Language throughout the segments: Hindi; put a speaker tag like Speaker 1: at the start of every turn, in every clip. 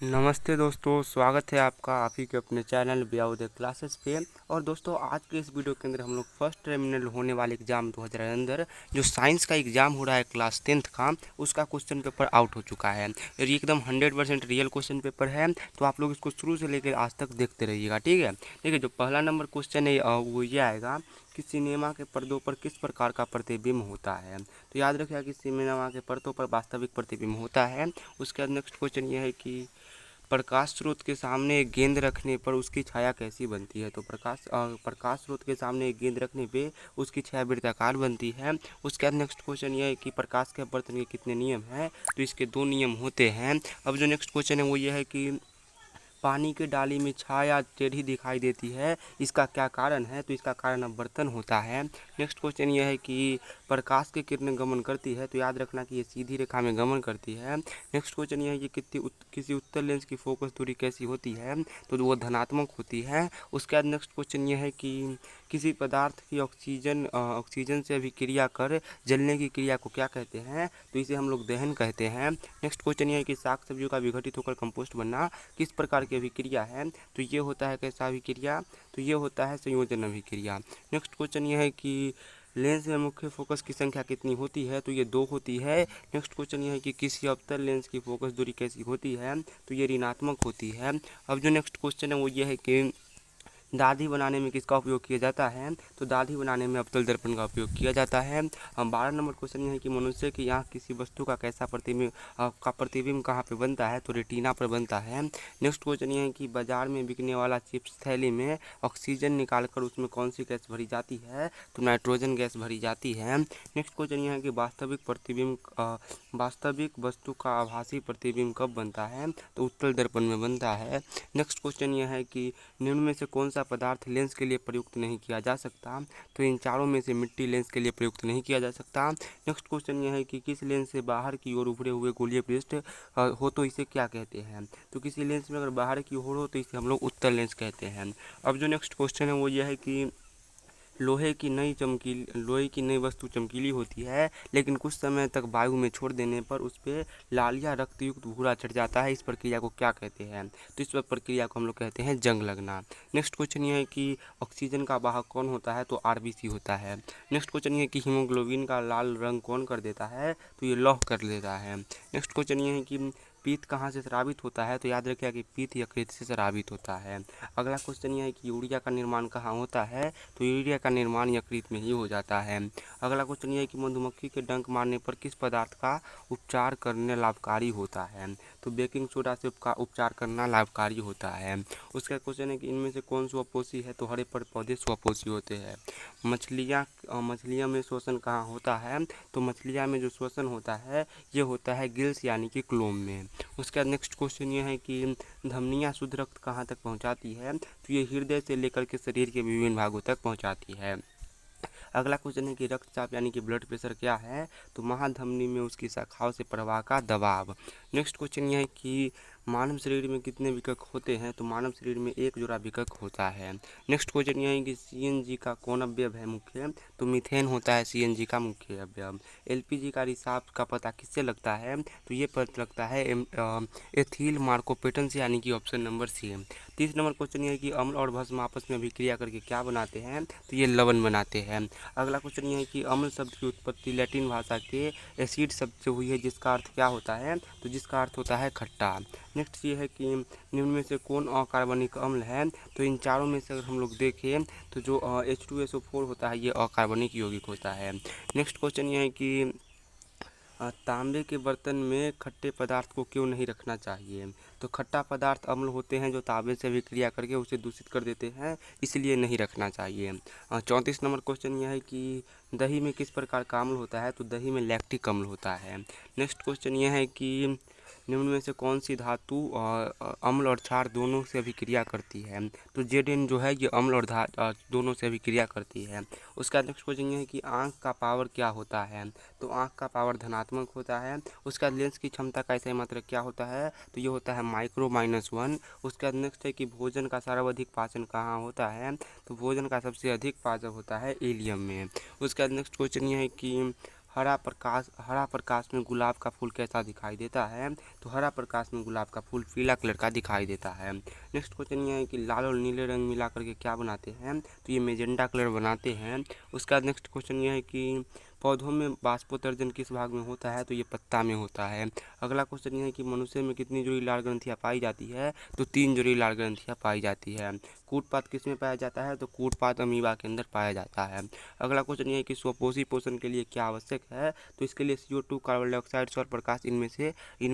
Speaker 1: नमस्ते दोस्तों, स्वागत है आपका आप ही के अपने चैनल बियाउदे क्लासेस पे। और दोस्तों, आज के इस वीडियो के अंदर हम लोग फर्स्ट टर्मिनल होने वाले एग्ज़ाम 2000 जो साइंस का एग्ज़ाम हो रहा है क्लास 10th का, उसका क्वेश्चन पेपर आउट हो चुका है और ये एकदम 100% रियल क्वेश्चन पेपर है। तो आप लोग इसको शुरू से लेकर आज तक देखते रहिएगा, ठीक है। देखिए, जो पहला नंबर क्वेश्चन है वो ये आएगा कि सिनेमा के पर्दों पर किस प्रकार का प्रतिबिंब होता है। तो याद रखिएगा कि सिनेमा के पर्दों पर वास्तविक प्रतिबिंब होता है। उसके बाद नेक्स्ट क्वेश्चन ये है कि प्रकाश स्रोत के सामने एक गेंद रखने पर उसकी छाया कैसी बनती है। तो प्रकाश स्रोत के सामने एक गेंद रखने पे उसकी छाया वृत्ताकार बनती है। उसके बाद नेक्स्ट क्वेश्चन ये है कि प्रकाश के अपवर्तन के कितने नियम हैं। तो इसके 2 नियम होते हैं। अब जो नेक्स्ट क्वेश्चन है वो ये है कि पानी की डाली में छाया टेढ़ी दिखाई देती है, इसका क्या कारण है। तो इसका कारण अपवर्तन होता है। नेक्स्ट क्वेश्चन ये है कि प्रकाश की किरणें गमन करती है। तो याद रखना कि ये सीधी रेखा में गमन करती है। नेक्स्ट क्वेश्चन ये है कि किसी उत्तल लेंस की फोकस दूरी कैसी होती है। तो वो धनात्मक होती है। उसके बाद नेक्स्ट क्वेश्चन ये है कि किसी पदार्थ की ऑक्सीजन से अभिक्रिया कर जलने की क्रिया को क्या कहते हैं। तो इसे हम लोग दहन कहते हैं। नेक्स्ट क्वेश्चन ये है कि साग सब्जियों का विघटित होकर कंपोस्ट बनना किस प्रकार की अभिक्रिया है। तो ये होता है कैसा अभिक्रिया। तो ये होता है संयोजन अभिक्रिया। नेक्स्ट क्वेश्चन ये है कि लेंस में मुख्य फोकस की संख्या कितनी होती है। तो ये 2 होती है। नेक्स्ट क्वेश्चन ये है कि किसी अवतल लेंस की फोकस दूरी कैसी होती है। तो ये ऋणात्मक होती है। अब जो नेक्स्ट क्वेश्चन है वो ये है कि दाढ़ी बनाने में किसका उपयोग किया जाता है। तो दाढ़ी बनाने में अवतल दर्पण का उपयोग किया जाता है। 12 नंबर क्वेश्चन ये है कि मनुष्य की आँख किसी वस्तु का कैसा प्रतिबिंब कहाँ पे बनता है। तो रेटिना पर बनता है। नेक्स्ट क्वेश्चन ये है कि बाजार में बिकने वाला चिप्स थैली में ऑक्सीजन निकालकर उसमें कौन सी गैस भरी जाती है। तो नाइट्रोजन गैस भरी जाती है। नेक्स्ट क्वेश्चन ये है कि वास्तविक वस्तु का आभासी प्रतिबिंब कब बनता है। तो उत्तल दर्पण में बनता है। नेक्स्ट क्वेश्चन ये है कि निम्न में से कौन सा पदार्थ लेंस के लिए प्रयुक्त नहीं किया जा सकता। तो इन चारों में से मिट्टी लेंस के लिए प्रयुक्त नहीं किया जा सकता। नेक्स्ट क्वेश्चन ये है कि किस लेंस से बाहर की ओर उभरे हुए गोलीय पृष्ठ हो तो इसे क्या कहते हैं। तो किसी लेंस में अगर बाहर की ओर हो तो इसे हम लोग उत्तल लेंस कहते हैं। अब जो नेक्स्ट क्वेश्चन है वो यह है कि लोहे की नई वस्तु चमकीली होती है, लेकिन कुछ समय तक वायु में छोड़ देने पर उस पर लाल या रक्तयुक्त भूरा चढ़ जाता है। इस प्रक्रिया को क्या कहते हैं। तो इस प्रक्रिया को हम लोग कहते हैं जंग लगना। नेक्स्ट क्वेश्चन ये है कि ऑक्सीजन का वाहक कौन होता है। तो आरबीसी होता है। नेक्स्ट क्वेश्चन ये है कि हीमोग्लोबिन का लाल रंग कौन कर देता है। तो ये लौह कर देता है। नेक्स्ट क्वेश्चन ये है कि पीत कहाँ से स्रावित होता है। तो याद रखिएगा कि पीत यकृत से स्रावित होता है। अगला क्वेश्चन ये है कि यूरिया का निर्माण कहाँ होता है। तो यूरिया का निर्माण यकृत में ही हो जाता है। अगला क्वेश्चन ये है कि मधुमक्खी के डंक मारने पर किस पदार्थ का उपचार करने लाभकारी होता है। तो बेकिंग सोडा से का उपचार करना लाभकारी होता है। उसका क्वेश्चन है कि इनमें से कौन स्वपोषी है। तो हरे पेड़ पौधे स्वपोषी होते हैं। मछलियाँ में श्वसन कहाँ होता है। तो मछलियाँ में जो श्वसन होता है ये होता है गिल्स यानी कि क्लोम में। उसके बाद नेक्स्ट क्वेश्चन ये है कि धमनियाँ शुद्ध रक्त कहाँ तक पहुँचाती है। तो ये हृदय से लेकर के शरीर के विभिन्न भागों तक पहुँचाती है। अगला क्वेश्चन है कि रक्तचाप यानी कि ब्लड प्रेशर क्या है। तो महाधमनी में उसकी शाखाओं से प्रवाह का दबाव। नेक्स्ट क्वेश्चन ये है कि मानव शरीर में कितने विकक होते हैं। तो मानव शरीर में एक जोड़ा विकक होता है। नेक्स्ट क्वेश्चन ये है कि सीएनजी का कौन अवयव है मुख्य। तो मीथेन होता है सीएनजी का मुख्य अवयव। एलपीजी का रिसाव का पता किससे लगता है। तो ये पता लगता है एथिल मार्कोपेटन से यानी कि option number C. 30 number question ये है कि अम्ल और भस्म आपस में अभिक्रिया करके क्या बनाते हैं। तो ये लवण बनाते हैं। अगला क्वेश्चन ये है कि अम्ल शब्द की उत्पत्ति लैटिन भाषा के एसिड शब्द से हुई है, जिसका अर्थ क्या होता है। तो जिसका अर्थ होता है खट्टा। नेक्स्ट ये है कि निम्न में से कौन अकार्बनिक अम्ल है। तो इन चारों में से अगर हम लोग देखें तो जो H2SO4 होता है ये अकार्बनिक यौगिक होता है। नेक्स्ट क्वेश्चन ये है कि तांबे के बर्तन में खट्टे पदार्थ को क्यों नहीं रखना चाहिए। तो खट्टा पदार्थ अम्ल होते हैं जो तांबे से अभिक्रिया करके उसे दूषित कर देते हैं, इसलिए नहीं रखना चाहिए। 34 नंबर क्वेश्चन यह है कि दही में किस प्रकार का अम्ल होता है। तो दही में लैक्टिक अम्ल होता है। नेक्स्ट क्वेश्चन यह है कि निम्न में से कौन सी धातु अम्ल और क्षार दोनों से अभिक्रिया करती है। तो जेडेन जो है ये अम्ल और दोनों से अभिक्रिया करती है। उसका नेक्स्ट क्वेश्चन ये है कि आँख का पावर क्या होता है। तो आँख का पावर धनात्मक होता है। उसका लेंस की क्षमता का ऐसा मात्रक क्या होता है। तो ये होता है -1। उसके बाद नेक्स्ट है कि भोजन का सर्वाधिक पाचन कहाँ होता है। तो भोजन का सबसे अधिक पाचन होता है इलियम में। उसके बाद नेक्स्ट क्वेश्चन ये है कि हरा प्रकाश में गुलाब का फूल कैसा दिखाई देता है? तो हरा प्रकाश में गुलाब का फूल पीला कलर का दिखाई देता है। नेक्स्ट क्वेश्चन ये है कि लाल और नीले रंग मिला करके क्या बनाते हैं? तो ये मेजेंटा कलर बनाते हैं। उसका नेक्स्ट क्वेश्चन ये है कि पौधों में बाष्पोत्सर्जन किस भाग में होता है? तो ये पत्ता में होता है। अगला क्वेश्चन ये है कि मनुष्य में कितनी जोड़ी लाल ग्रंथियाँ पाई जाती है? तो 3 जोड़ी लाल ग्रंथियाँ पाई जाती है। कूटपात किस में पाया जाता है? तो कूटपात अमीबा के अंदर पाया जाता है। अगला क्वेश्चन ये है कि स्वपोषी पोषण के लिए क्या आवश्यक है? तो इसके लिए CO2, कार्बन डाइऑक्साइड, सौर प्रकाश, इनमें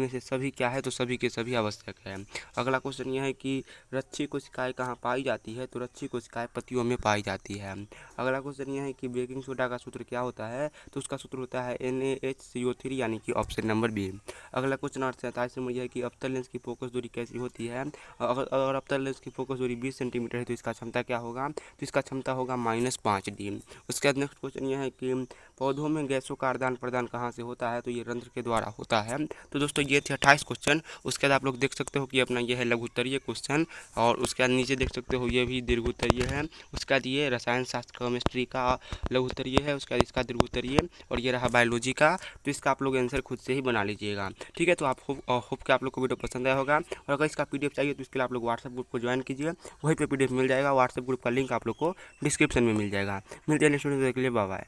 Speaker 1: से सभी क्या है? तो सभी के सभी आवश्यक है। अगला क्वेश्चन यह है कि रच्छी कोशिकाएं कहाँ पाई जाती है? तो रच्छी कोशिकाएं पत्तियों में पाई जाती है। अगला क्वेश्चन यह है कि बेकिंग सोडा का सूत्र क्या होता है? तो उसका सूत्र होता है NaHCO3, यानी कि ऑप्शन नंबर बी। अगला क्वेश्चन 47 नंबर यह है कि अवतल लेंस की फोकस दूरी कैसी होती है? अगर अवतल लेंस की फोकस दूरी 20 सेंटीमीटर है तो इसका क्षमता क्या होगा? तो इसका क्षमता होगा -5D। उसके बाद नेक्स्ट क्वेश्चन यह है कि पौधों में गैसों का आदान प्रदान कहाँ से होता है? तो ये रंध्र के द्वारा होता है। तो दोस्तों ये थे 28 क्वेश्चन। उसके बाद आप लोग देख सकते हो कि अपना ये है लघुत्तरीय क्वेश्चन, और उसके बाद नीचे देख सकते हो ये भी दीर्घोत्तरीय है। उसके बाद ये रसायन शास्त्र केमिस्ट्री का लघुत्तरीय है, उसके बाद इसका दीर्घोत्तरीय, और ये रहा बायोलॉजी का। तो इसका आप लोग आंसर खुद से ही बना लीजिएगा। ठीक है, तो आप होप कि आप लोग को वीडियो पसंद आया होगा। और अगर इसका PDF चाहिए तो इसके लिए आप लोग व्हाट्सएप ग्रुप को ज्वाइन कीजिए, वहीं पे PDF मिल जाएगा। व्हाट्सएप ग्रुप का लिंक आप लोग को डिस्क्रिप्शन में मिल जाएगा। मिलते हैं नेक्स्ट वीडियो, के लिए बाय बाय।